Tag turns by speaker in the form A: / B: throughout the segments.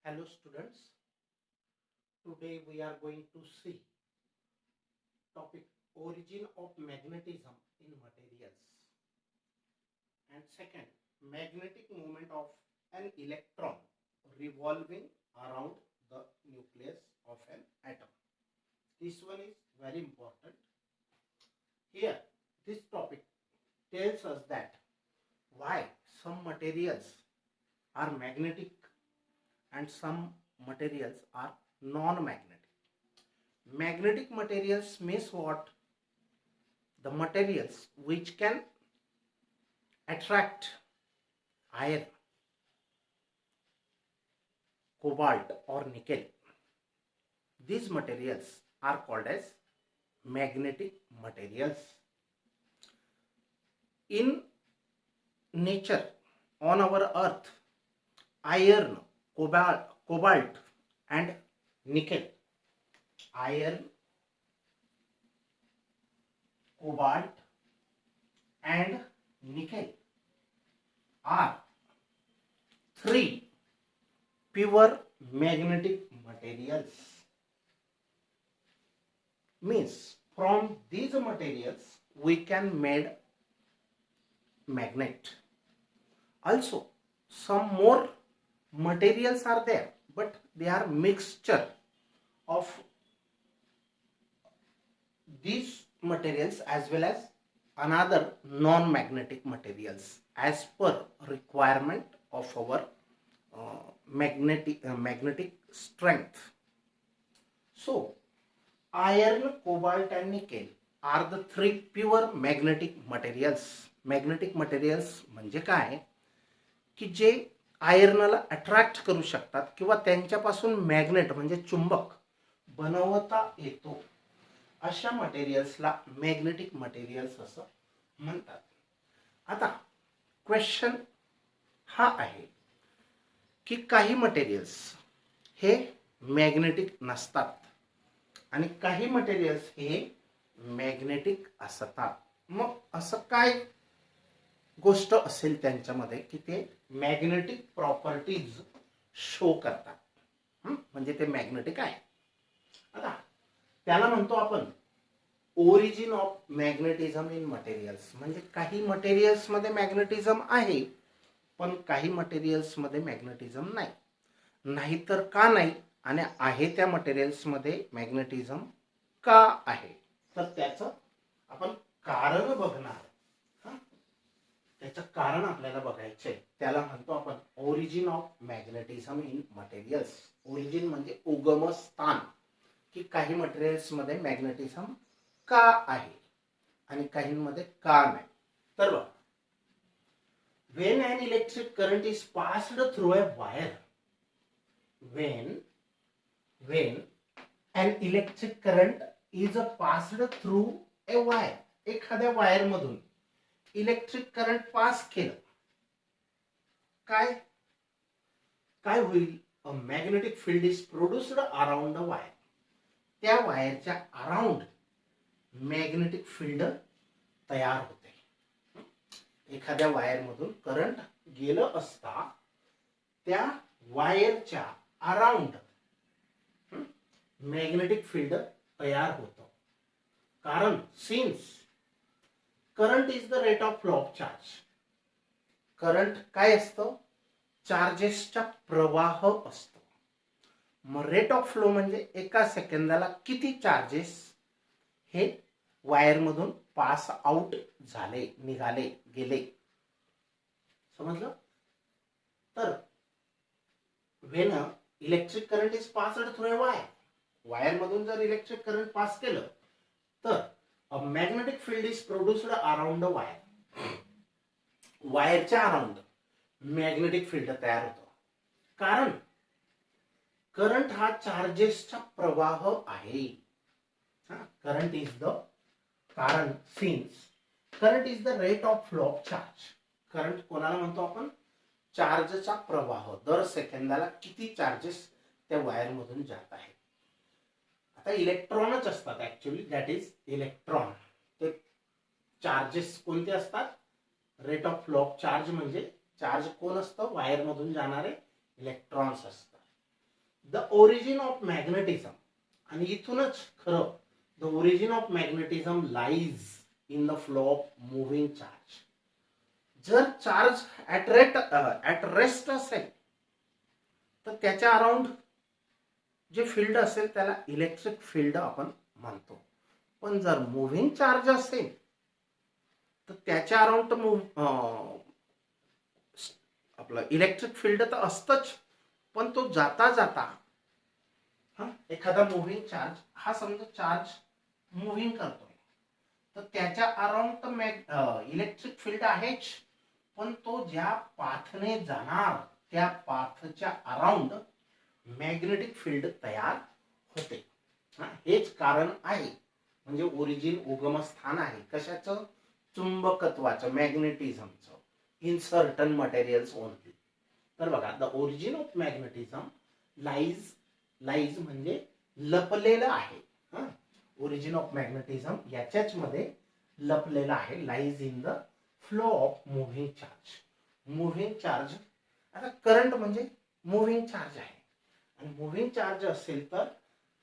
A: Hello students, today we are going to see topic origin of magnetism in materials and second magnetic moment of an electron revolving around the nucleus of an atom. This one is very important. Here this topic tells us that why some materials are magnetic and some materials are non-magnetic. Magnetic materials means what? The materials which can attract iron, cobalt or nickel. These materials are called as magnetic materials. In nature, on our earth, iron, cobalt and nickel. Iron, cobalt and nickel are three pure magnetic materials. Means from these materials we can make magnet. Also some more materials are there, but they are mixture of these materials as well as another non-magnetic materials as per requirement of our magnetic strength. So iron, cobalt and nickel are the three pure magnetic materials. Magnetic materials म्हणजे काय की जे आयर्नला attract करू शकतात किंवा त्यांच्यापासून magnet म्हणजे चुंबक बनवता येतो अशा मटेरियल्सला मॅग्नेटिक मटेरियल्स असं म्हणतात. आता क्वेश्चन हा आहे की काही मटेरियल्स हे मॅग्नेटिक नसतात आणि काही मटेरियल्स हे मॅग्नेटिक असतात. मग असं काय गोष्ट असेल त्यांच्यामध्ये की ते मॅग्नेटिक प्रॉपर्टीज शो करतात, म्हणजे ते मॅग्नेटिक आहे. आता त्याला म्हणतो आपण origin of magnetism in materials. म्हणजे काही मटेरियल्स मध्ये मॅग्नेटिझम आहे पण काही मटेरियल्स मध्ये मॅग्नेटिझम नाही. नाहीतर का नाही आणि आहे त्या मटेरियल्स मध्ये मॅग्नेटिझम का आहे तर त्याचं आपण कारण बघणार. त्याचं कारण आपल्याला बघायचंय. त्याला म्हणतो आपण origin of magnetism in materials. Origin म्हणजे उगमस्थान की काही मटेरियल्स मध्ये मॅग्नेटिझम का आहे आणि काहींमध्ये का नाही. तर बघा, when an electric current is passed through a wire, when an electric current is passed through a wire, एखाद्या वायर मधून इलेक्ट्रिक करंट पास केलं काय काय होईल? A magnetic field is produced around the wire. त्या वायरच्या अराउंड मॅग्नेटिक फील्ड तयार होते. एखाद्या वायर मधून करंट गेलं असता त्या वायरच्या अराउंड मॅग्नेटिक फील्ड तयार होतं. कारण since current is the rate of flow of charge. Current काय असतं? चार्जेसचा प्रवाह असतो. मग रेट ऑफ फ्लो म्हणजे एका सेकंदाला किती चार्जेस हे वायर मधून पास आउट झाले, निघाले, गेले. समजलं? तर when electric current is passed through a wire, wire मधून जर इलेक्ट्रिक करंट पास केलं तर a magnetic field is produced around the wire. वायरच्या अराउंड मॅग्नेटिक फील्ड तयार होतो. कारण करंट हा चार्जेसचा प्रवाह आहे. करंट इज द कारण since current is the rate of flow of charge. Current कोणाला म्हणतो आपण? चार्जचा प्रवाह. दर सेकंदाला किती चार्जेस त्या वायर मधून जात आहेत. आता इलेक्ट्रॉनच असतात ऍक्च्युअली, दॅट इज इलेक्ट्रॉन. ते चार्जेस कोणते असतात? Rate of flow of charge म्हणजे चार्ज कोण असतं? वायर मधून जाणारे इलेक्ट्रॉन्स असतात. द ओरिजिन ऑफ मॅग्नेटिझम, आणि इथूनच खरं the origin of magnetism lies in the flow of moving charge. जर चार्ज ॲट रेस्ट असेल तर त्याच्या अराउंड जे फील्ड असेल त्याला इलेक्ट्रिक फील्ड आपण म्हणतो. पण जर मुव्हिंग चार्ज असेल तर त्याच्या अराउंड आपलं इलेक्ट्रिक फील्ड तर असतंच, पण तो जाता जाता एखादा मुव्हिंग चार्ज, हा समजा चार्ज मुव्हिंग करतोय तर त्याच्या अराउंड इलेक्ट्रिक फील्ड आहेच, पण तो ज्या पाथने जाणार त्या पाथच्या अराउंड मॅग्नेटिक फील्ड तयार होते. हेच कारण आहे, म्हणजे ओरिजिन उगमस्थान आहे कशाचं? चुंबकत्वाचं, मॅग्नेटिझमचं, इन सर्टन मटेरियल्स ओनली. तर बघा, the origin of magnetism lies म्हणजे लपलेलं आहे. ओरिजिन ऑफ मॅग्नेटिझम याच्याच मध्ये लपलेलं आहे. Lies in the flow of moving charge. Moving charge, आता करंट म्हणजे मुव्हिंग चार्ज आहे, आणि मुव्हिंग चार्ज असेल तर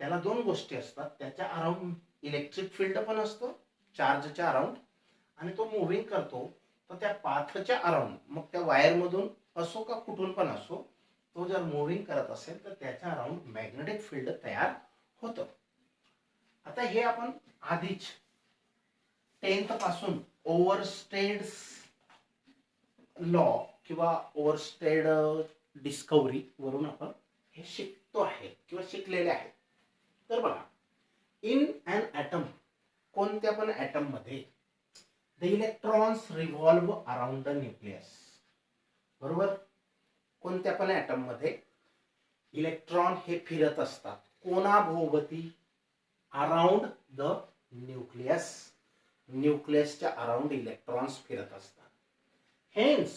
A: त्याला दोन गोष्टी असतात. त्याच्या अराउंड इलेक्ट्रिक फील्ड पण असतो चार्जच्या अराउंड, आणि तो मुव्हिंग करतो तर त्या पाथच्या अराउंड, मग त्या वायरमधून असो का कुठून पण असो, तो जर मुव्हिंग करत असेल तर त्याच्या अराउंड मॅग्नेटिक फील्ड तयार होतं. आता हे आपण आधीच 10th पासून ओव्हरस्टेड लॉ किंवा ओव्हरस्टेड डिस्कवरी वरून आपण हे शिकतो आहे किंवा शिकलेले आहे. तर बघा, इन अन ॲटम, कोणत्या पण ॲटम मध्ये the electrons revolve around the nucleus. बरोबर, कोणत्या पण ॲटम मध्ये इलेक्ट्रॉन हे फिरत असतात कोणाभोवती? Around the nucleus. न्यूक्लियसच्या अराउंड इलेक्ट्रॉन्स फिरत असतात. Hence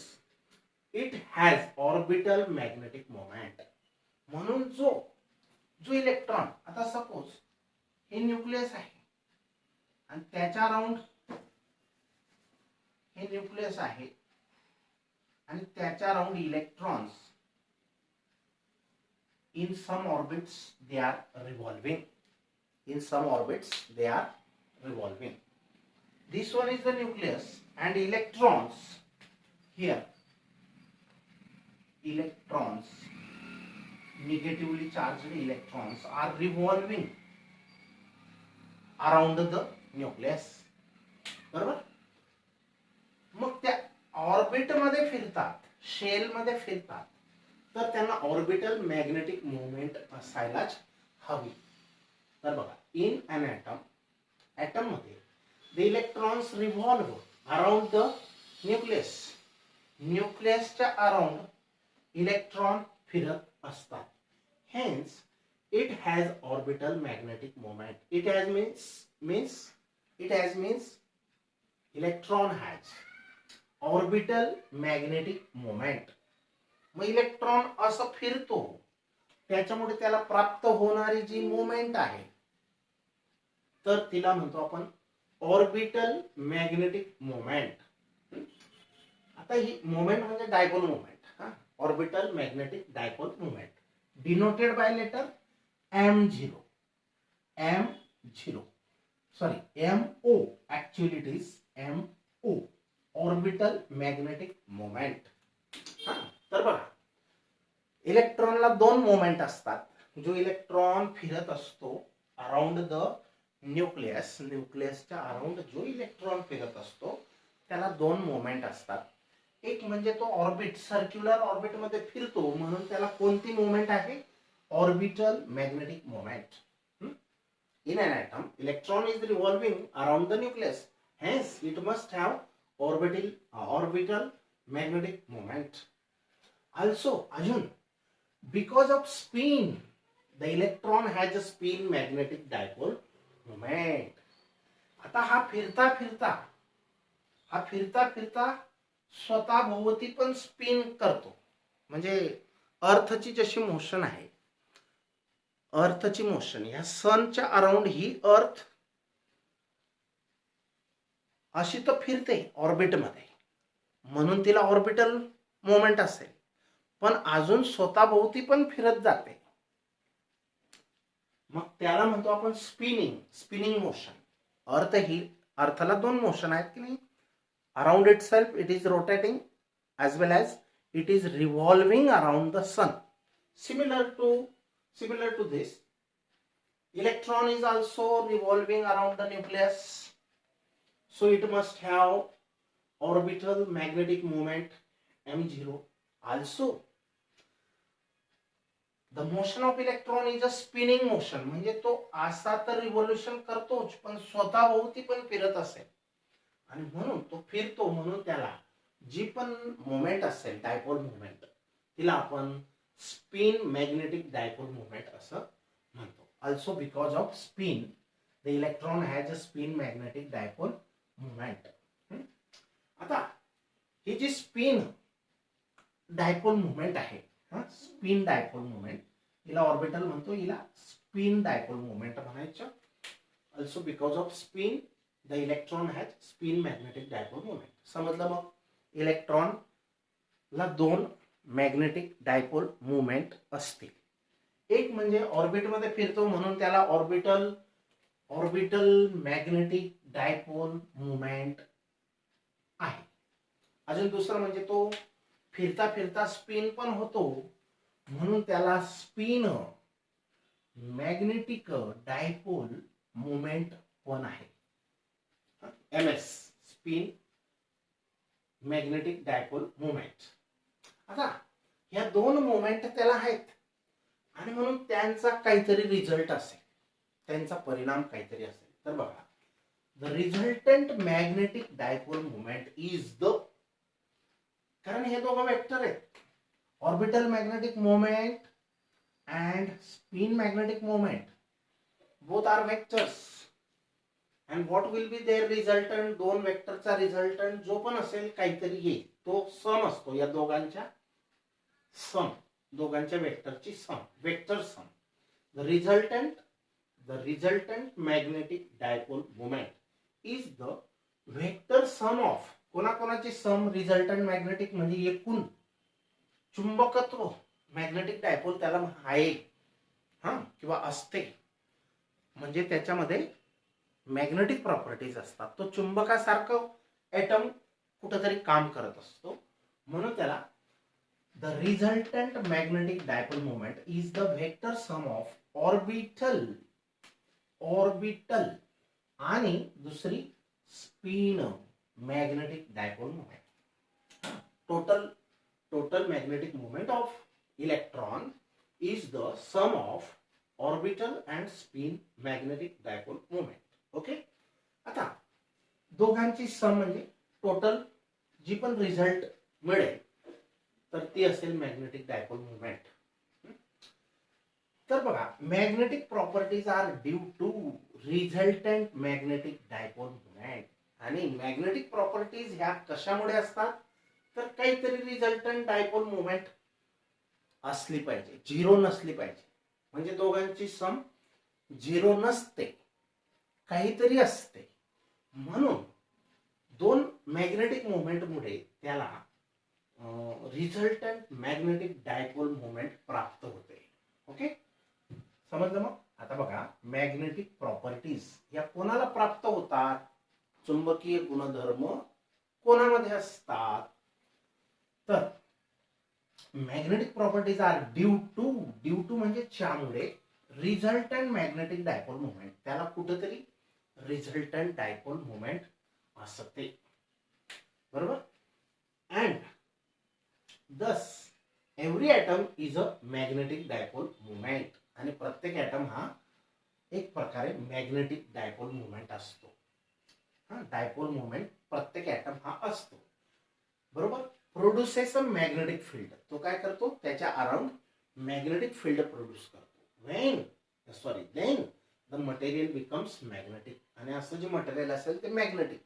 A: it has orbital magnetic moment. म्हणून जो इलेक्ट्रॉन, आता सपोज हे न्यूक्लियस आहे आणि त्याच्या अराउंड हे न्यूक्लियस आहे आणि त्याच्या around electrons in some orbits they are revolving. This one is the nucleus, and electrons here, negatively charged electrons are revolving around the nucleus. बरोबर, मग त्या ऑर्बिट मध्ये फिरतात, शेल मध्ये फिरतात, तर त्यांना ऑर्बिटल मॅग्नेटिक मुवमेंट असायलाच हवी. तर बघा, इन अन ॲटम मध्ये the electrons revolve around the nucleus. न्यूक्लियसच्या अराउंड इलेक्ट्रॉन फिरत असतात. Hence it has orbital magnetic moment. It has means electron has orbital magnetic moment. मग इलेक्ट्रॉन असं फिरतो, त्याच्यामुळे त्याला प्राप्त होणारी जी मुवमेंट आहे तर तिला म्हणतो आपण ऑर्बिटल मॅग्नेटिक मोमेंट. आता ही मोमेंट म्हणजे dipole moment. Orbital magnetic dipole moment denoted by letter M0. MO. Actually it is MO, orbital magnetic moment. तर बघा, इलेक्ट्रॉनला दोन मोमेंट असतात. जो इलेक्ट्रॉन फिरत असतो अराउंड द न्यूक्लियस, न्यूक्लियसच्या अराउंड जो इलेक्ट्रॉन फिरत असतो त्याला दोन मोमेंट असतात. एक म्हणजे तो ऑर्बिट, सर्क्युलर ऑर्बिट मध्ये फिरतो, म्हणून त्याला कोणती मोमेंट आहे? Orbital magnetic moment. In an atom, electron is revolving around the nucleus. Hence, it must have orbital magnetic moment. Also, Arjun, because of spin, the electron has a spin magnetic dipole moment. आता हा फिरता स्वतः भोवती पण spin करतो. म्हणजे अर्थची जशी motion आहे, अर्थची मोशन या सनच्या अराउंड ही अर्थ अशी तर फिरते ऑर्बिट मध्ये, म्हणून तिला ऑर्बिटल मोमेंट असेल. पण अजून स्वतःभोवती पण फिरत जाते. मग त्याला म्हणतो आपण स्पिनिंग मोशन. अर्थला दोन मोशन आहेत की नाही. Around it self it is rotating as well as it is revolving around the sun. Similar to this, electron is also revolving around the nucleus, so it must have orbital magnetic moment m0. Also the motion of electron is a spinning motion. म्हणजे तो असा तर revolution करतोच पण स्वतःभोवती पण फिरत असेल आणि म्हणून तो फिरतो, म्हणून त्याला जी पण मोमेंट असेल डायपोल मोमेंट तिला आपण स्पिन मॅग्नेटिक डायपोल मोमेंट असं म्हणतो. Also because off spin the electron has a spin magnetic dipole moment. आता ही जी स्पिन डायपोल मोमेंट आहे, स्पिन डायपोल मोमेंट, हिला ऑर्बिटल म्हणतो, हिला स्पिन डायपोल मोमेंट म्हणायचं. Also because off spin the electron has spin magnetic dipole moment. समजलं. मग electron ला दोन मॅग्नेटिक डायपोल मुवमेंट असतील. एक म्हणजे ऑर्बिट मध्ये फिरतो म्हणून त्याला ऑर्बिटल मॅग्नेटिक डायपोल मुवमेंट आहे. अजून दुसरं म्हणजे तो फिरता फिरता स्पिन पण होतो म्हणून त्याला स्पिन मॅग्नेटिक डायपोल मुवमेंट पण आहे. MS spin magnetic dipole movement. आता या दोन मुवमेंट त्याला आहेत आणि म्हणून त्यांचा काहीतरी रिझल्ट असेल, त्यांचा परिणाम काहीतरी असेल. तर बघा, the resultant magnetic dipole movement is the, कारण हे दोघं वेक्टर आहेत, orbital magnetic moment and spin magnetic moment, both are vectors. and what will be their resultant, दोन वेक्टरचा रिझल्टंट जो पण असेल काहीतरी येईल, तो सम असतो या दोघांच्या वेक्टरची sum, vector sum. The resultant magnetic dipole moment is the vector sum of, कोणाकोणाची सम, रिझल्टंट मॅग्नेटिक म्हणजे एकूण चुंबकत्व मॅग्नेटिक डायपोल त्याला आहे किंवा असते, म्हणजे त्याच्यामध्ये मॅग्नेटिक प्रॉपर्टीज असतात. तो चुंबकासारखं ॲटम कुठेतरी काम करत असतो म्हणून त्याला the resultant magnetic dipole moment is the vector sum of orbital आणि दुसरी spin magnetic dipole moment. Total magnetic moment of electron is the sum of orbital and spin magnetic dipole moment. Okay. आता दोघांची सम म्हणजे total जी पण result मिळेल तर ती असेल मॅग्नेटिक डायपोल मुवमेंट. तर बघा, magnetic properties are due to resultant magnetic dipole movement. आणि मॅग्नेटिक प्रॉपर्टीज ह्या कशामुळे असतात तर काहीतरी रिझल्टंट डायपोल मुवमेंट असली पाहिजे, झिरो नसली पाहिजे. म्हणजे दोघांची सम झिरो नसते, काहीतरी असते, म्हणून दोन मॅग्नेटिक मुवमेंट मुळे त्याला रिझल्टंट मॅग्नेटिक डायपोल मुवमेंट प्राप्त होते. ओके, समजलं. मग आता बघा, मॅग्नेटिक प्रॉपर्टीज या कोणाला प्राप्त होतात, चुंबकीय गुणधर्म कोणामध्ये असतात तर magnetic properties are due to म्हणजे च्यामुळे रिझल्टंट मॅग्नेटिक डायपोल मुवमेंट, त्याला कुठेतरी रिझल्टंट डायपोल मुवमेंट असते, बरोबर. And thus every atom is a magnetic dipole movement. आणि प्रत्येक ॲटम हा एक प्रकारे मॅग्नेटिक डायपोल मुवमेंट असतो. डायपोल मुवमेंट प्रत्येक ॲटम हा असतो, बरोबर. प्रोड्युसेस अ मॅग्नेटिक फील्ड, तो काय करतो, त्याच्या अराउंड मॅग्नेटिक फील्ड प्रोड्यूस करतो. Then the material becomes magnetic. आणि असं जे मटेरियल असेल ते मॅग्नेटिक.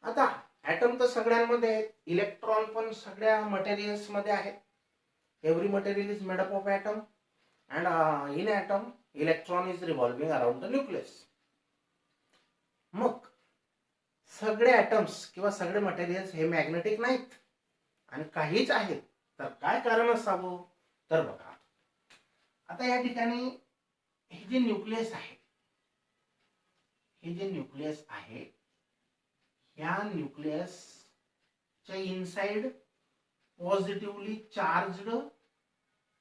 A: आता ॲटम तर सगळ्यांमध्ये आहेत, इलेक्ट्रॉन पण सगळ्या मटेरियल्स मध्ये आहेत. Every material is made up of atom and in atom electron is revolving around the nucleus. मग सगळे ॲटम्स किंवा सगळे मटेरियल्स हे मॅग्नेटिक नाहीत आणि काहीच आहेत, तर काय कारण असावं तर बघा, आता या ठिकाणी हे जे न्यूक्लियस आहे, हे जे न्यूक्लियस आहे, या न्यूक्लियसच्या इनसाइड पॉझिटिव्हली चार्जड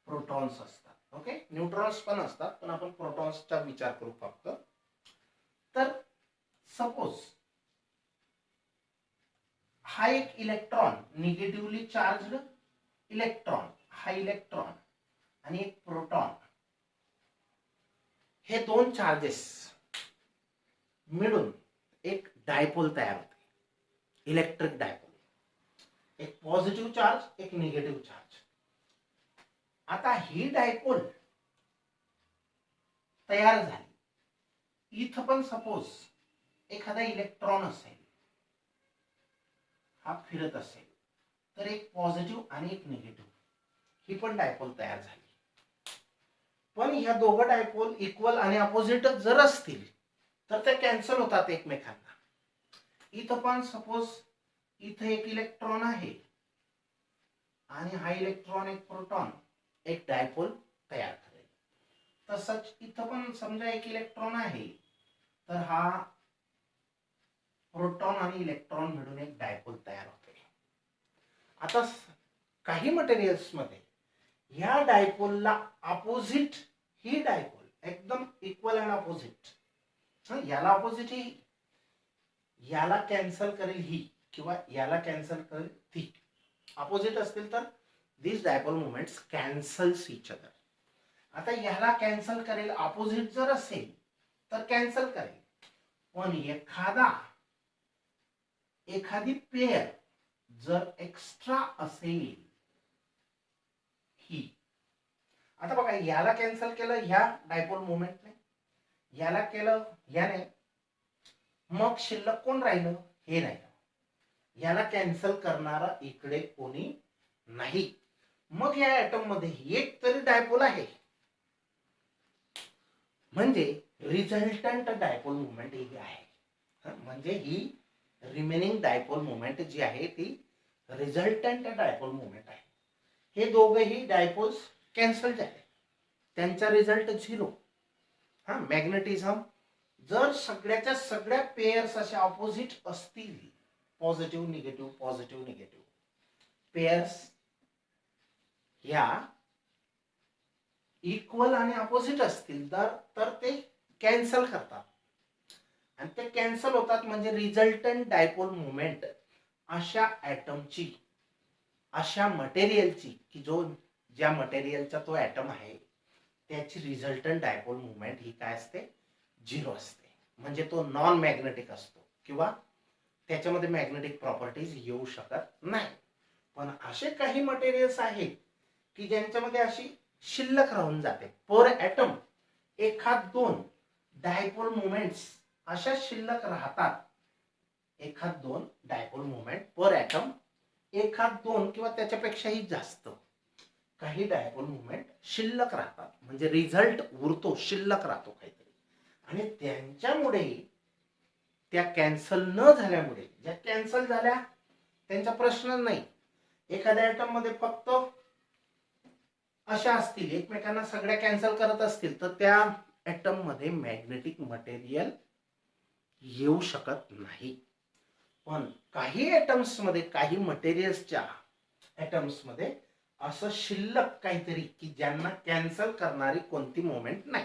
A: प्रोटॉन्स असतात. ओके, न्यूट्रॉन्स पण असतात, पण आपण प्रोटॉन्सचा विचार करू फक्त. तर सपोज हा एक इलेक्ट्रॉन, निगेटिव्हली चार्जड इलेक्ट्रॉन, हा इलेक्ट्रॉन आणि एक प्रोटॉन, हे दोन चार्जेस मिळून एक डायपोल तयार होते, इलेक्ट्रिक डायपोल. एक पॉझिटिव्ह चार्ज, एक निगेटिव्ह चार्ज. आता ही डायपोल तयार झाली. इथं पण सपोज एखादा इलेक्ट्रॉन असेल, हा फिरत असेल, तर एक पॉझिटिव्ह आणि एक निगेटिव्ह, ही पण डायपोल तयार झाली. पण ह्या दोघं डायपोल इक्वल आणि अपोजिटच जर असतील तर ते कॅन्सल होतात एकमेकांना. इथं पण सपोज इथं एक इलेक्ट्रॉन आहे आणि हा इलेक्ट्रॉन एक प्रोटॉन एक डायपोल तयार करेल. तसंच इथं पण समजा एक इलेक्ट्रॉन आहे, तर हा प्रोटॉन आणि इलेक्ट्रॉन मिळून एक डायपोल तयार होते. आता काही मटेरियल्स मध्ये ह्या डायपोलला अपोजिट ही डायपोल एकदम इक्वल अँड अपोजिट, याला अपोजिट ही, याला कॅन्सल करेल ही, किंवा याला कॅन्सल करेल ती. अपोजिट असतील तर दिस डायपोल मोमेंट्स कॅन्सल्स इच अदर. आता याला कॅन्सल करेल, अपोजिट जर असेल तर कॅन्सल करेल. पण एखादी पेयर जर एक्स्ट्रा असेल ही, आता बघा याला कॅन्सल केलं ह्या डायपोल मोमेंटने, याला केलं याने, मग शिल्लक कोण राहिलं, हे राहिलं. याला कॅन्सल करणारा इकडे कोणी नाही. मग या ऍटम मध्ये एक तरी डायपोल आहे, म्हणजे रिझल्टंट डायपोल मुवमेंट ही आहे. म्हणजे ही रिमेनिंग डायपोल मुवमेंट जी आहे ती रिझल्टंट डायपोल मुवमेंट आहे. हे दोघेही डायपोल्स कॅन्सल झाले, त्यांचा रिझल्ट 0. हा, मॅग्नेटिझम जर सगळ्याच्या सगळ्या पेयर्स अशा ऑपोजिट असतील, positive negative positive negative pairs ह्या इक्वल आणि अपोजिट असतील तर ते कॅन्सल करतात, आणि ते कॅन्सल होतात. म्हणजे रिझल्टंट डायपोल मुवमेंट अशा ऍटमची, अशा मटेरियलची, की ज्या मटेरियलचा तो ऍटम आहे त्याची रिझल्टंट डायपोल मुवमेंट ही काय असते, 0 असते. म्हणजे तो नॉन मॅग्नेटिक असतो, किंवा त्याच्यामध्ये मॅग्नेटिक प्रॉपर्टीज येऊ शकत नाही. पण असे काही मटेरियल्स आहेत की ज्यांच्यामध्ये अशी शिल्लक राहून जाते, पर ऍटम एखाद दोन डायपोल मुवमेंट्स अशा शिल्लक राहतात. एखाद दोन डायपोल मुवमेंट पर ऍटम, एखाद दोन किंवा त्याच्यापेक्षाही जास्त काही डायपोल मुवमेंट शिल्लक राहतात. म्हणजे रिझल्ट उरतो, शिल्लक राहतो काहीतरी. आणि त्यांच्यामुळे त्या कॅन्सल न झाल्यामुळे, ज्या कॅन्सल झाल्या त्यांचा प्रश्न नाही. एखाद्या ऍटम मध्ये फक्त अशा असतील, एकमेकांना सगळ्या कॅन्सल करत असतील, तर त्या ऍटम मध्ये मॅग्नेटिक मटेरियल येऊ शकत नाही. पण काही ऍटम्स मध्ये, काही मटेरियल्सच्या ऍटम्स मध्ये असं शिल्लक काहीतरी की ज्यांना कॅन्सल करणारी कोणती मोमेंट नाही.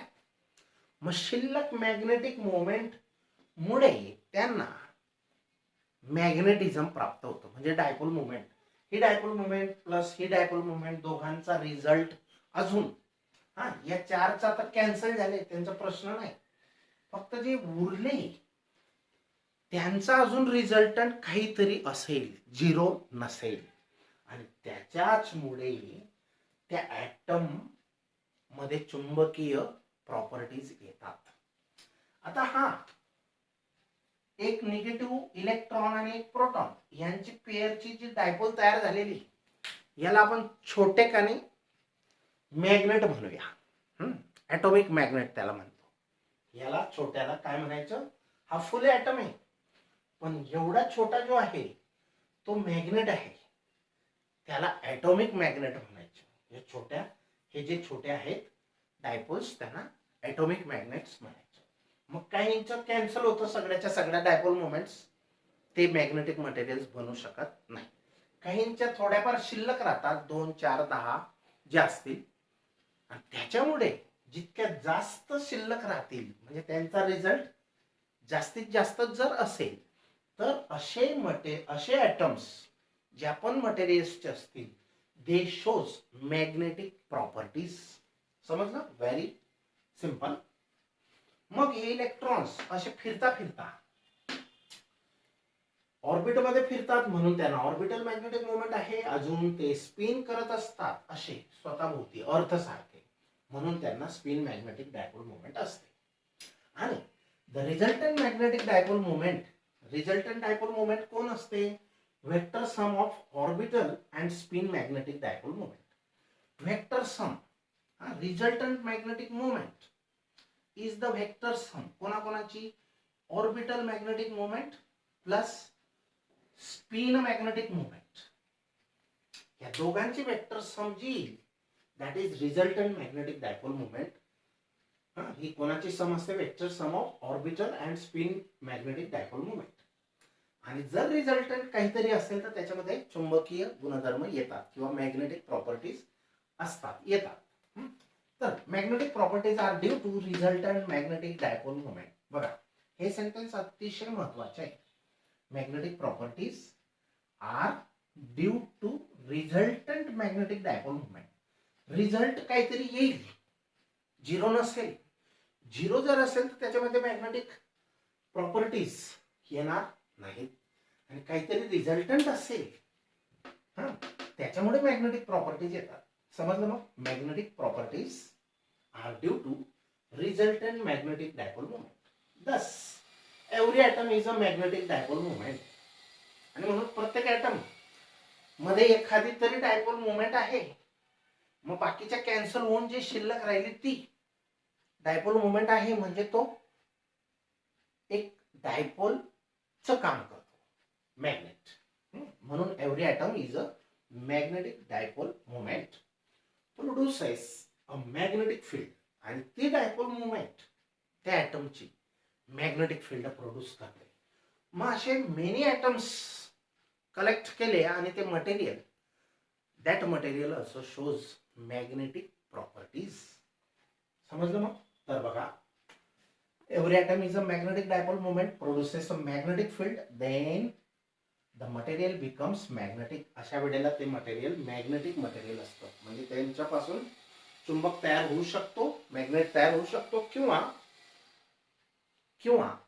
A: मग शिल्लक मॅग्नेटिक मोमेंट मुळे त्यांना मॅग्नेटिझम प्राप्त होतं. म्हणजे डायपोल मुवमेंट, ही डायपोल मुवमेंट प्लस ही डायपोल मुवमेंट दोघांचा रिझल्ट अजून, हा, या 4चा तर कॅन्सल झाले, त्यांचा प्रश्न नाही. फक्त जे उरले त्यांचा अजून रिझल्टंट काहीतरी असेल, 0 नसेल, आणि त्याच्याच मुळे त्या ऍटम मध्ये चुंबकीय प्रॉपर्टीज येतात. आता हा एक निगेटिव्ह इलेक्ट्रॉन आणि एक प्रोटॉन यांची पेअरची जी डायपोल तयार झालेली, याला आपण छोटेखानी मॅग्नेट म्हणूया, ऍटॉमिक मॅग्नेट त्याला म्हणतो. याला छोट्याला काय म्हणायचं, हा फुल ऍटम आहे, पण एवढा छोटा जो आहे तो मॅग्नेट आहे, त्याला ऍटॉमिक मॅग्नेट म्हणायचं. हे जे छोटे आहेत डायपोल्स, त्यांना ॲटॉमिक मॅग्नेट्स म्हणायचे. मग काहींचं कॅन्सल होतं, सगळ्याच्या सगळ्या डायपोल मोमेंट्स, ते मॅग्नेटिक मटेरियल्स बनू शकत नाही. काहींच्या थोड्याफार शिल्लक राहतात, 2, 4, 10 जे असतील, आणि त्याच्यामुळे जितक्या जास्त शिल्लक राहतील म्हणजे त्यांचा रिझल्ट जास्तीत जास्त जर असेल, तर असे ॲटम्स ज्या पण मटेरियल्सचे असतील, दे शोज मॅग्नेटिक प्रॉपर्टीज. समजलं? Very simple. मग हे इलेक्ट्रॉन्स असे फिरता फिरता ऑर्बिट मध्ये फिरतात, म्हणून त्यांना ऑर्बिटल मॅग्नेटिक मोमेंट आहे. अजून ते स्पिन करत असतात असे स्वतःभोवती अर्थ सारखे, म्हणून त्यांना स्पिन मॅग्नेटिक डायपोल मोमेंट असते. आणि the resultant magnetic dipole moment, resultant dipole moment कोण असते? Vector sum of orbital and spin magnetic dipole moment. Vector sum, resultant magnetic moment is the vector sum कोणाकोणाची? Orbital magnetic moment plus spin magnetic moment, या दोघांची vector sum जी, that is resultant magnetic dipole moment. ही कोणाची sum असते? Vector sum of orbital and spin magnetic dipole moment. आणि जर resultant काहीतरी असेल तर त्याच्यामध्ये चुंबकीय गुणधर्म येतात किंवा मॅग्नेटिक प्रॉपर्टीज असतात, येतात. तर magnetic properties are due to resultant magnetic dipole moment. बघा, हे सेंटेन्स अतिशय महत्वाचे आहे. Magnetic properties are due to resultant magnetic dipole moment. Result काहीतरी येईल, झिरो नसेल. झिरो जर असेल तर त्याच्यामध्ये मॅग्नेटिक प्रॉपर्टीज येणार नाहीत. आणि काहीतरी रिझल्टंट असेल, त्याच्यामुळे मॅग्नेटिक प्रॉपर्टीज येतात. समजलं? मग magnetic properties are due to resultant magnetic dipole moment. Thus every atom is a magnetic dipole moment. आणि म्हणून प्रत्येक ॲटम मध्ये एखादी तरी डायपोल मोमेंट आहे. मग बाकीच्या कॅन्सल होऊन जे शिल्लक राहिली ती डायपोल मोमेंट आहे, म्हणजे तो एक डायपोलचं काम करतो, मॅग्नेट. म्हणून every atom is a magnetic dipole moment produces a magnetic field. आणि ती डायपोल मोमेंट त्या ॲटमची मॅग्नेटिक फील्ड प्रोड्यूस करते. मग असे मेनी ॲटम्स कलेक्ट केले आणि ते material, that material also shows magnetic properties. समजलं? मग तर बघा, every atom is a magnetic dipole moment produces a magnetic field, then the material becomes magnetic. अशा वेळेला ते मटेरियल मॅग्नेटिक मटेरियल असतं, म्हणजे त्यांच्यापासून चुंबक तयार होऊ शकतो, मॅग्नेट तयार होऊ शकतो, किंवा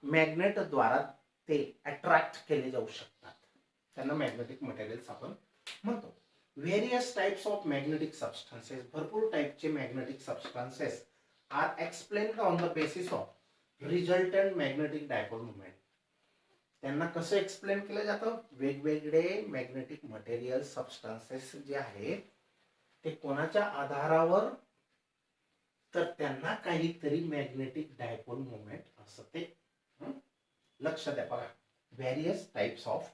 A: मॅग्नेटद्वारा ते अट्रॅक्ट केले जाऊ शकतात. त्यांना मॅग्नेटिक मटेरियल्स आपण म्हणतो. Various types of magnetic substances, भरपूर टाइपचे magnetic substances are explained on the basis of resultant magnetic dipole moment. त्यांना कसं एक्सप्लेन केलं जातं? वेगवेगळे मॅग्नेटिक मटेरियल सबस्टन्सेस जे आहेत ते कोणाच्या आधारावर? तर त्यांना काहीतरी मॅग्नेटिक डायपोल मोमेंट असते. लक्ष द्या. बघा, various types of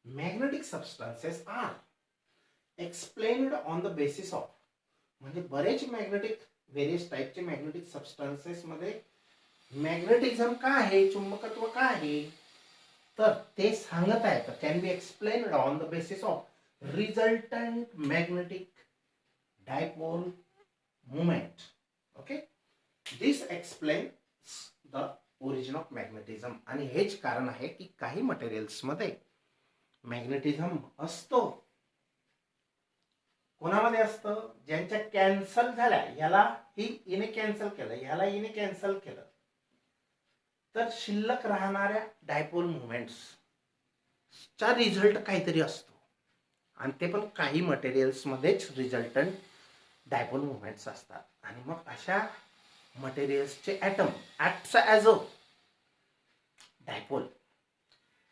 A: magnetic substances are explained on the basis of, म्हणजे बरेच व्हेरियस टाइपचे मॅग्नेटिक सबस्टन्सेस मध्ये मॅग्नेटिझम का आहे, चुंबकत्व का आहे, तर ते सांगत आहेत. Can be explained on the basis of resultant magnetic dipole moment. Okay, this explains the origin of magnetism. आणि हेच कारण आहे की काही मटेरियल्स मध्ये मॅग्नेटिझम असतो. कोणामध्ये असतं? ज्यांच्या कॅन्सल झाल्या, ह्याला ही इने कॅन्सल केलं, ह्याला इने कॅन्सल केलं, तर शिल्लक राहणाऱ्या डायपोल मोमेंट्स चा रिझल्ट काहीतरी असतो. आणि ते पण काही मटेरियल्स मध्येच रिझल्टंट डायपोल मोमेंट्स असतात. आणि मग अशा मटेरियल्सचे atom acts as a dipole,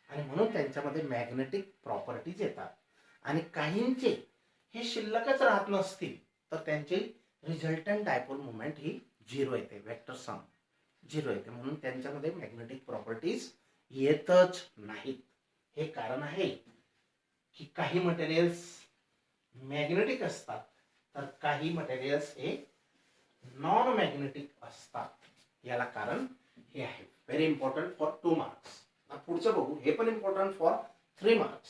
A: आणि म्हणून त्यांच्यामध्ये मॅग्नेटिक प्रॉपर्टीज येतात. आणि काहींचे हे शिल्लकच राहत नसतील तर त्यांची रिझल्टंट डायपोल मोमेंट ही झिरो येते, वेक्टर सम झिरो येते. म्हणून त्यांच्यामध्ये मॅग्नेटिक प्रॉपर्टीज येतच नाहीत. हे कारण आहे की काही मटेरियल्स मॅग्नेटिक असतात तर काही मटेरियल्स हे नॉन मॅग्नेटिक असतात. याला कारण हे आहे. Very important for 2 marks. पुढचं बघू, हे पण important for 3 marks.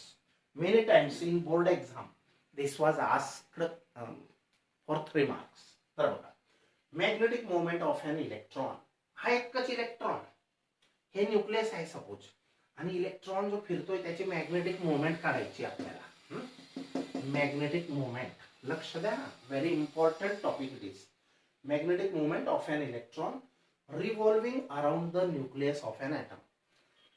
A: Many times in board exam this was asked for 3 marks. तर बघा, magnetic moment of an electron. हा एकच इलेक्ट्रॉन, हे न्यूक्लियस आहे सपोज, आणि इलेक्ट्रॉन जो फिरतोय त्याची मॅग्नेटिक मोमेंट काढायची आपल्याला. मॅग्नेटिक मोमेंट, लक्ष द्या, very important topic it is. Magnetic moment of an electron revolving around the nucleus of an atom.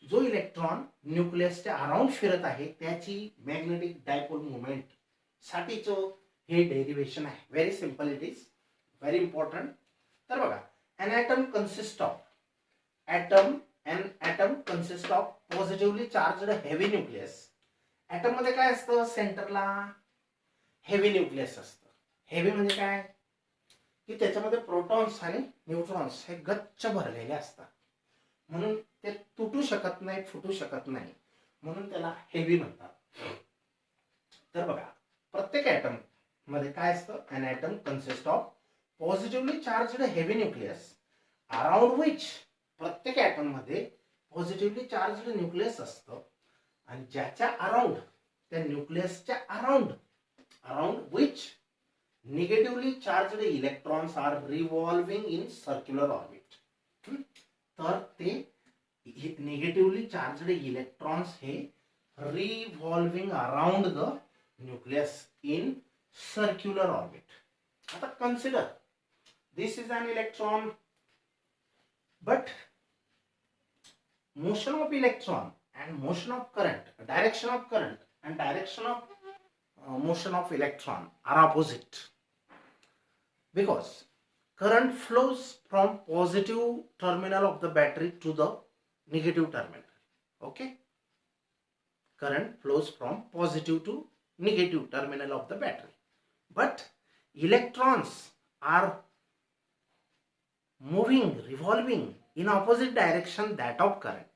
A: जो इलेक्ट्रॉन न्यूक्लियसच्या अराउंड फिरत आहे त्याची मॅग्नेटिक डायपोल मुवमेंट साठीचं हे डेरिव्हेशन आहे. Very simple it is, very important. तर बघा, an atom consists of an atom consists of positively charged heavy nucleus. Atom मध्ये काय असतं, सेंटरला हेवी न्यूक्लियस असतं. हेवी म्हणजे काय की त्याच्यामध्ये प्रोटॉन्स आणि न्यूट्रॉन्स हे गच्च भरलेले असतात, म्हणून ते तुटू शकत नाही, फुटू शकत नाही, म्हणून त्याला हेवी म्हणतात. तर बघा, प्रत्येक ॲटम मध्ये काय असतं, an atom consists of positively charged heavy nucleus around which. प्रत्येक ॲटम मध्ये पॉझिटिव्हली चार्जड न्यूक्लियस असतं, आणि ज्याच्या अराउंड, त्या न्यूक्लियसच्या around which negatively charged electrons are revolving in circular orbit. तर ते निगेटिव्हली चार्जड इलेक्ट्रॉन्स हे revolving around the nucleus in circular orbit. आता consider, this is an electron, but motion of electron and motion of current, direction of current and direction of motion of electron are opposite, because current flows from positive terminal of the battery to the negative terminal. Okay, current flows from positive to negative terminal of the battery, but electrons are moving, revolving in opposite direction that of current.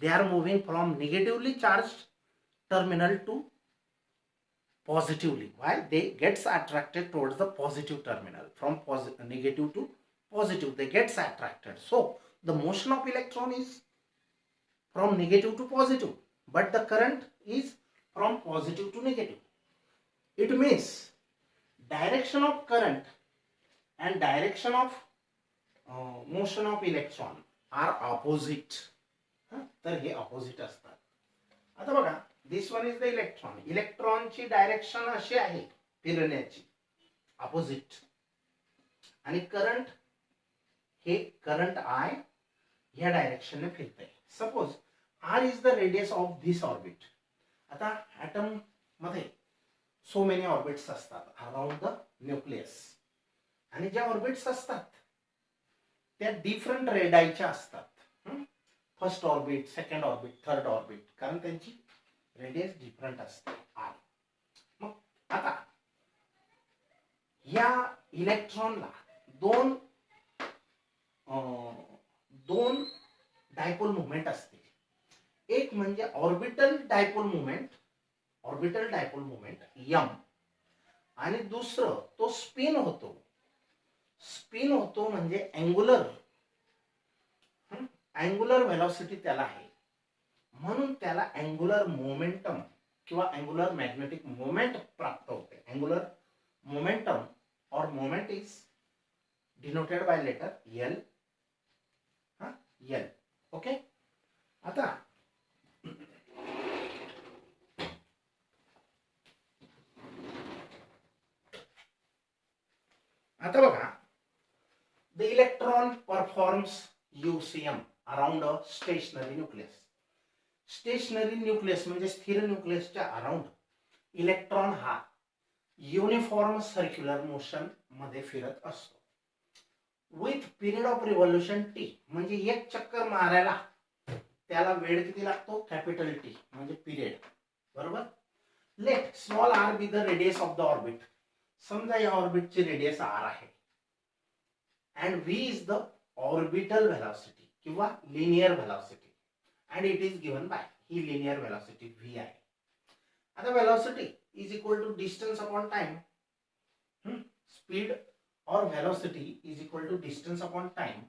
A: They are moving from negatively charged terminal to positively. Why? They gets attracted towards the positive terminal. From negative to positive, they gets attracted. So the motion of electron is from negative to positive, but the current is from positive to negative. It means direction of current and direction of motion of electron are opposite. तर हे opposite असतात. आता बघा, दिस one is the electron. इलेक्ट्रॉनची direction अशी आहे फिरण्याची, opposite. आणि करंट, हे करंट आय या डायरेक्शनने फिरतंय. Suppose R is the radius of this orbit. आता ॲटम मध्ये सो मेनी ऑर्बिट्स असतात अराउंड द न्यूक्लियस, आणि ज्या ऑर्बिट्स असतात त्या डिफरंट रेडायच्या असतात. First orbit, second orbit, third orbit, कारण त्यांची रेडियस डिफरंट असते आर. मग आता या इलेक्ट्रॉनला दोन डायपोल मुवमेंट असते. एक म्हणजे ऑर्बिटल डायपोल मुवमेंट m, आणि दुसरं तो स्पिन होतो. म्हणजे अँग्युलर व्हेलॉसिटी त्याला आहे, म्हणून त्याला अँग्युलर मोमेंटम किंवा अँग्युलर मॅग्नेटिक मोमेंट प्राप्त होते. Angular momentum or moment is denoted by letter L. Okay. आता बघा, the electron performs UCM around a stationary nucleus. Stationary nucleus म्हणजे स्थिर न्यूक्लियसच्या अराउंड इलेक्ट्रॉन हा युनिफॉर्म सर्क्युलर मोशन मध्ये फिरत असतो. With period of revolution T, म्हणजे एक चक्कर मारायला त्याला वेळ किती लागतो, कॅपिटल T म्हणजे पिरियड. बरोबर. Let small r be the radius of the orbit. समजा या ऑर्बिटची रेडियस r आहे, and v is the orbital velocity किंवा linear velocity, and it is given by, ही लिनियर व्हेलॉसिटी v आहे. आता velocity is equal to distance upon time. Speed और velocity is equal to distance upon time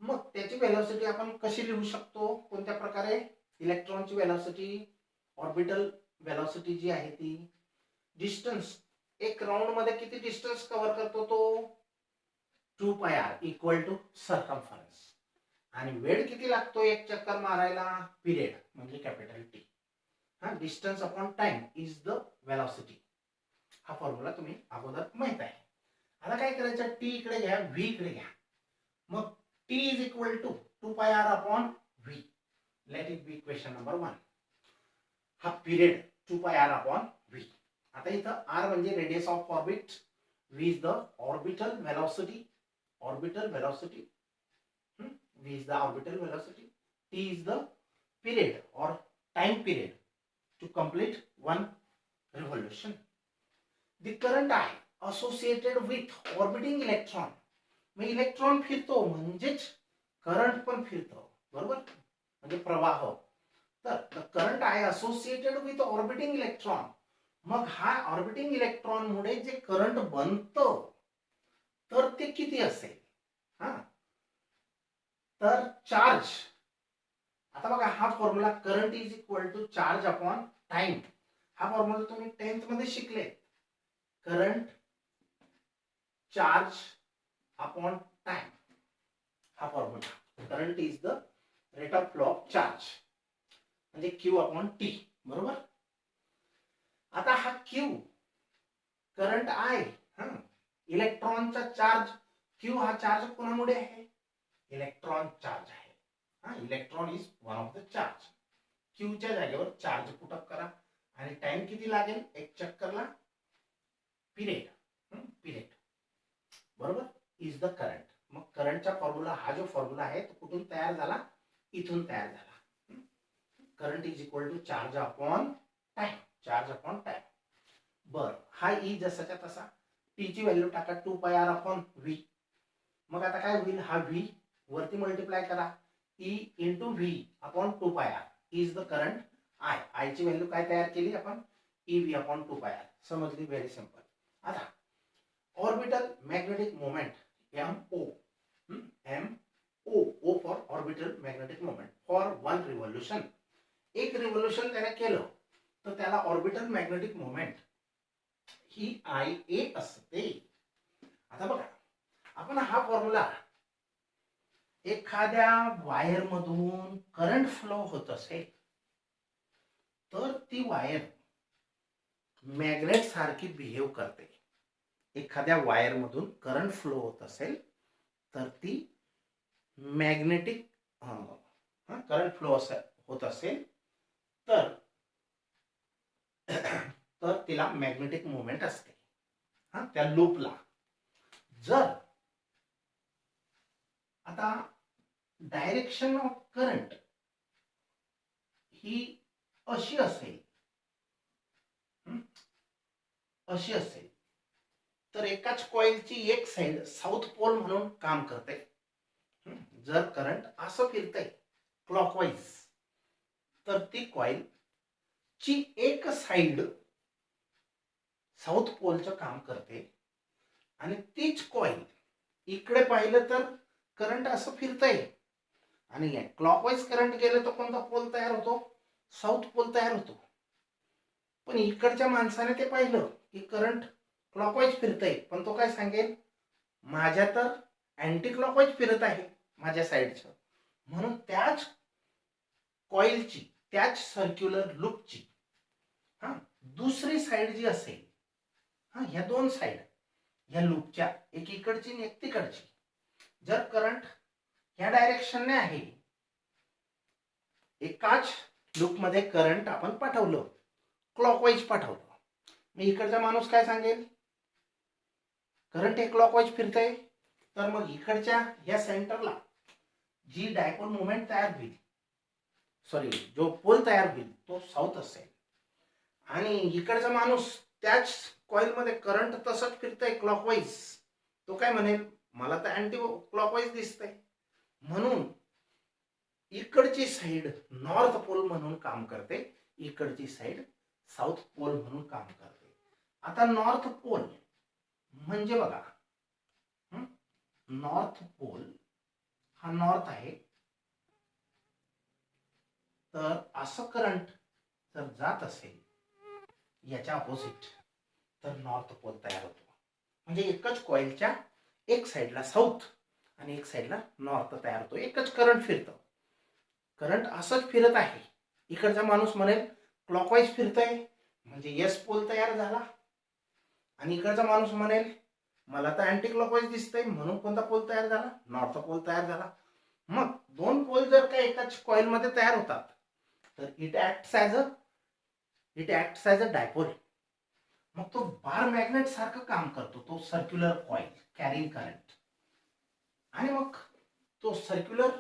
A: मग त्याची velocity आपण कशी लिहू शकतो, कोणत्या प्रकारे? इलेक्ट्रॉनची व्हेलॉसिटी, ऑर्बिटल व्हेलॉसिटी जी आहे ती, डिस्टन्स, एक राउंड मध्ये किती डिस्टन्स कव्हर करतो तो, 2πr इक्वल टू सर्कम्फरन्स, आणि वेळ किती लागतो एक चक्कर मारायला, पिरियड म्हणजे कॅपिटल टी. हा, distance upon time is the velocity. हा फॉर्म्युला तुम्ही अगोदर माहित आहे. आता काय करायचं, टी इकडे घ्या, व्ही इकडे घ्या. मग T is equal to 2πr upon V. Let it be equation number 1. हा पिरियड 2πr अपॉन व्ही. आता इथं आर म्हणजे radius of orbit, V is the orbital velocity, orbital velocity, v is the orbital velocity, t is the period or time period to complete one revolution. The current I associated with orbiting electron, मग electron फिरतो म्हणजेच current पण फिरतो, बरोबर, म्हणजे प्रवाह. तर the current I associated with orbiting electron, मग हा ऑर्बिटिंग इलेक्ट्रॉन मुळे जे करंट बनतं तर ते किती असेल? हा, तर चार्ज, आता बघा हा formula, current is equal to charge upon time. हा फॉर्म्युला तुम्ही 10th मध्ये शिकले. करंट चार्ज अपॉन टाइम, हा formula. Current is the rate of flow of charge म्हणजे क्यू अपॉन टी, बरोबर. आता हा क्यू, करंट आय, इलेक्ट्रॉनचा चार्ज, क्यू हा चार्ज कोणामुळे आहे? इलेक्ट्रॉन चार्ज आहे. हा, electron is one of the charge. क्यूच्या जागेवर चार्ज पुटअप करा, आणि टाइम किती लागेल एक चक्करला, पिरियड, पिरियड, बरोबर, इज द करंट. मग करंटचा फॉर्म्युला, हा जो फॉर्म्युला आहे तो कुठून तयार झाला? इथून तयार झाला. Current is equal to charge upon time, charge upon time. बर, हा ई जसाच्या तसा, टी ची व्हॅल्यू टाका 2πr अपॉन व्ही. मग आता काय होईल, हा व्ही वरती मल्टिप्लाय करा, E into V upon 2πr is the current I. I ची व्हॅल्यू काय तयार केली आपण, ई व्ही अपॉन 2πr. समजली, व्हेरी सिंपल. आता orbital magnetic moment, M O, M O for orbital magnetic moment for one revolution. एक revolution त्याने केलं तर त्याला ऑर्बिटल मॅग्नेटिक मोमेंट ही आय ए असते. आता बघा, आपण हा फॉर्म्युला एखाद्या वायर मधून करंट फ्लो होत असेल तर ती वायर मॅग्नेट सारखी बिहेव करते. एखाद्या वायर मधून करंट फ्लो होत असेल तर ती मॅग्नेटिक, करंट फ्लो होत असेल तर तर तिला मॅग्नेटिक मोमेंट असते. हा, त्या लूपला. जर आता डायरेक्शन ऑफ करंट ही अशी असेल, अशी असेल तर एकाच कॉइलची एक साइड साऊथ पोल म्हणून काम करते. जर करंट असं फिरतंय क्लॉकवाईज तर ती कॉइल ची एक साइड साऊथ पोलचं काम करते, आणि तीच कॉइल इकडे पाहिलं तर करंट असं फिरतंय, आणि क्लॉकवाईज करंट गेलं तर कोणता पोल तयार होतो? साऊथ पोल तयार होतो. पण इकडच्या माणसाने ते पाहिलं की करंट क्लॉकवाईज फिरतंय, पण तो काय सांगेल, माझ्या तर अँटी क्लॉकवाईज फिरत आहे माझ्या साईडचं. म्हणून त्याच कॉइलची, त्याच सर्क्युलर लूपची दुसरी साइड जी असेल, ह्या दोन साइड, ह्या लूपच्या, एक इकडची आणि एक तिकडची, जर करंट ह्या डायरेक्शनने आहे, एकाच लूप मध्ये करंट आपण पाठवलं, क्लॉकवाईज पाठवलं, मग इकडचा माणूस काय सांगेल, करंट हे क्लॉकवाईज फिरतंय, तर मग इकडच्या ह्या सेंटरला जी डायपोल मोमेंट तयार होईल, सॉरी जो पोल तयार होईल तो साऊथ असेल, आणि इकडचा माणूस त्याच कॉइल मध्ये करंट तसंच फिरतंय क्लॉकवाईज, तो काय म्हणेल, मला तर अँटी क्लॉकवाईज दिसतंय. म्हणून इकडची साइड नॉर्थ पोल म्हणून काम करते, इकडची साइड साऊथ पोल म्हणून काम करते. आता नॉर्थ पोल म्हणजे बघा, नॉर्थ पोल हा नॉर्थ आहे, तर असं करंट जर जात असेल याच्या अपोजिट तर नॉर्थ पोल तयार होतो. म्हणजे एकच कॉइलच्या एक साईडला साऊथ आणि एक साईडला नॉर्थ तयार होतो. एकच करंट फिरतं. करंट असंच फिरत आहे. इकडचा माणूस म्हणेल क्लॉकवाईज फिरतंय म्हणजे यस पोल तयार झाला, आणि इकडचा माणूस म्हणेल मला तर अँटी क्लॉकवाईज दिसतंय म्हणून कोणता पोल तयार झाला, नॉर्थ पोल तयार झाला. मग दोन पोल जर का एकाच कॉइलमध्ये तयार होतात तर it acts as a dipole. मग तो बार मॅग्नेट सारखं काम करतो, तो सर्क्युलर कॉइल कॅरिंग करंट. आणि मग तो सर्क्युलर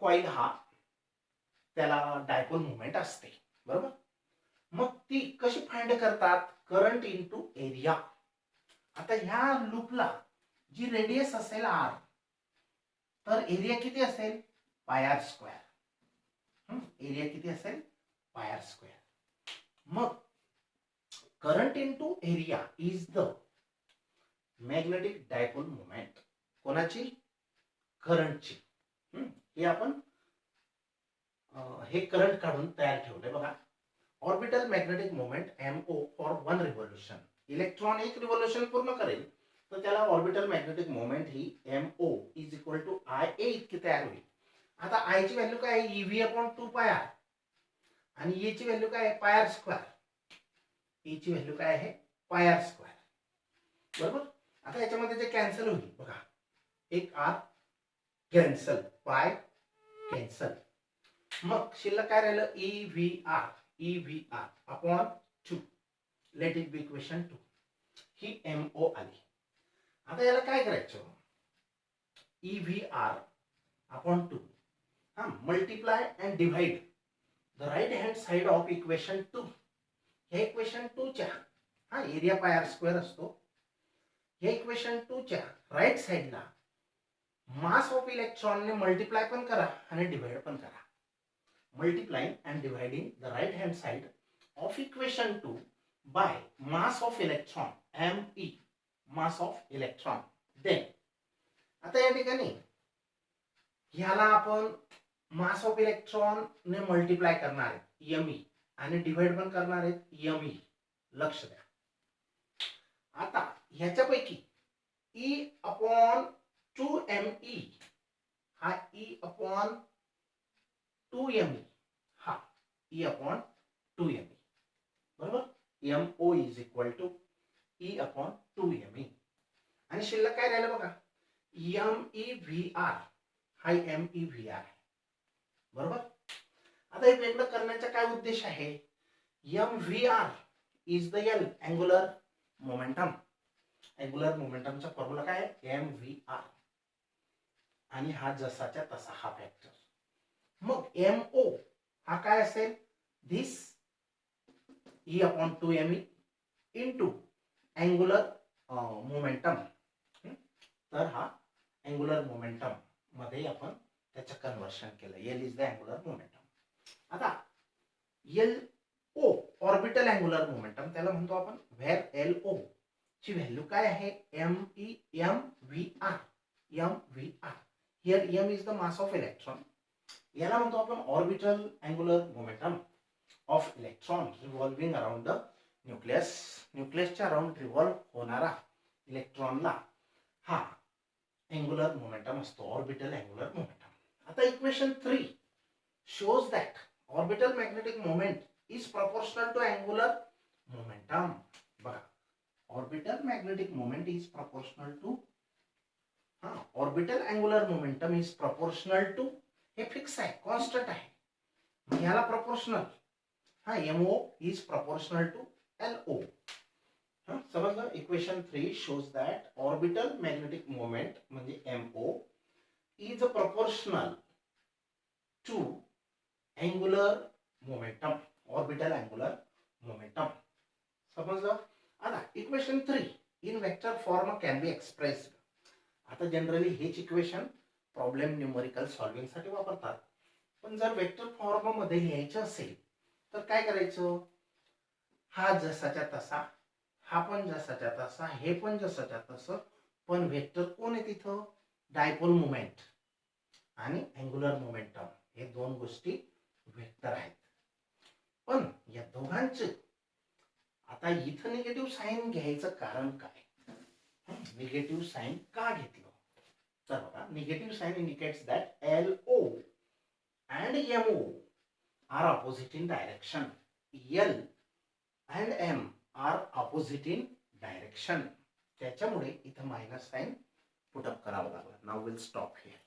A: कॉइल हा त्याला डायपोल मुवमेंट असते, बरोबर. मग ती कशी फाइंड करतात, करंट इनटू एरिया. आता ह्या लूपला जी रेडियस असेल आर, तर एरिया किती असेल, पाय आर स्क्वेअर. एरिया किती असेल, पाय आर स्क्वेअर. मग current into area is the magnetic dipole movement. कोणाची, करंटची. हे आपण हे करंट काढून तयार ठेवलंय बघा. Orbital magnetic moment MO for one revolution. Electron एक रिव्होल्यूशन पूर्ण करेल तर त्याला ऑर्बिटल मॅग्नेटिक मोमेंट ही MO is equal to IA इतकी तयार होईल. आता I ची व्हॅल्यू काय आहे, EV अपॉन 2 पाय आर, आणि E ची व्हॅल्यू काय आहे, पाय आर स्क्वेअर. E ची व्हॅल्यू काय आहे, पाय आर स्क्वेअर, बरोबर. आता याच्यामध्ये जे कॅन्सल होईल बघा, एक आर कॅन्सल, पाय कॅन्सल. मग शिल्लक काय राहिलं, EVR upon 2. Late it be equation 2. He MO आली. आता याला काय करायचं, EVR अपॉन 2 हा multiply and divide the right hand side of equation 2. ह्या इक्वेशन 2 च्या, हा एरिया पाय आर स्क्वेअर असतो, ह्या इक्वेशन 2 च्या राईट साइडला मास ऑफ इलेक्ट्रॉन ने मल्टिप्लाय पण करा आणि डिवाइड पण करा. Multiplying and dividing the right hand side of equation 2 by mass of electron, ME, mass of electron. Then आता या ठिकाणी ह्याला आपण मास ऑफ इलेक्ट्रॉन ने मल्टिप्लाय करणार आहेत ME, आणि डिवाइड पण करणार आहेत ME. लक्ष द्या. आता ह्याच्यापैकी E अपॉन 2ME हा E अपॉन 2ME हा E अपॉन 2ME, बरोबर. MO is equal to E upon 2ME. आणि शिल्लक काय राहिलं बघा, MEVR हा MEVR आहे, बरोबर. आता हे वेगळं करण्याचा काय उद्देश आहे, MVR is the L angular momentum. Angular मोमेंटमचा फॉर्म्युला काय आहे, MVR, आणि हा जसाच्या तसा हा फॅक्टर. मग MO हा काय असेल, दिस E upon 2ME into angular momentum. तर हा अँगुलर मोमेंटम मध्ये आपण त्याचं कन्वर्शन केलं. L is the angular momentum. आता LO ऑर्बिटल अँगुलर मोमेंटम त्याला म्हणतो आपण, व्हेअर LO ची व्हॅल्यू काय आहे, MVR. Here M is the mass of electron. याला म्हणतो आपण orbital angular momentum of electron revolving around the nucleus. न्यूक्लियसच्या अराउंड रिव्हॉल्व होणारा इलेक्ट्रॉनला हा अँगुलर मोमेंटम असतो, ऑर्बिटल अँगुलर मोमेंटम. आता equation 3 shows that orbital magnetic moment is proportional to angular momentum. बघा, orbital magnetic moment is proportional to orbital angular momentum is proportional to, हे fix आहे, constant आहे. ह्याला प्रोपोर्शनल, हा MO is proportional to LO. समजलं. Equation 3 shows that orbital magnetic moment म्हणजे MO is proportional to angular momentum, orbital angular momentum. समजलं. आता equation 3 in vector form can be expressed. आता जनरली हेच इक्वेशन प्रॉब्लेम न्यूमेरिकल सॉल्विंग साठी वापरतात, पण जर वेक्टर फॉर्म मध्ये लिहायचं असेल तर काय करायचं, हा जसाच्या तसा, हा पण जसाच्या तसा, हे पण जसाच्या तसं, पण वेक्टर कोण आहे तिथं, डायपोल मोमेंट आणि अँग्युलर मोमेंटम हे दोन गोष्टी वेक्टर आहेत. पण या दोघांचे आता इथं निगेटिव्ह साईन घ्यायचं कारण काय? निगेटिव्ह साईन का घेतलं? तर बघा, negative sign indicates that LO and MO are opposite in direction. L and M are opposite in direction. त्याच्यामुळे इथं मायनस साईन पुट अप करावं लागलं. Now will stop here.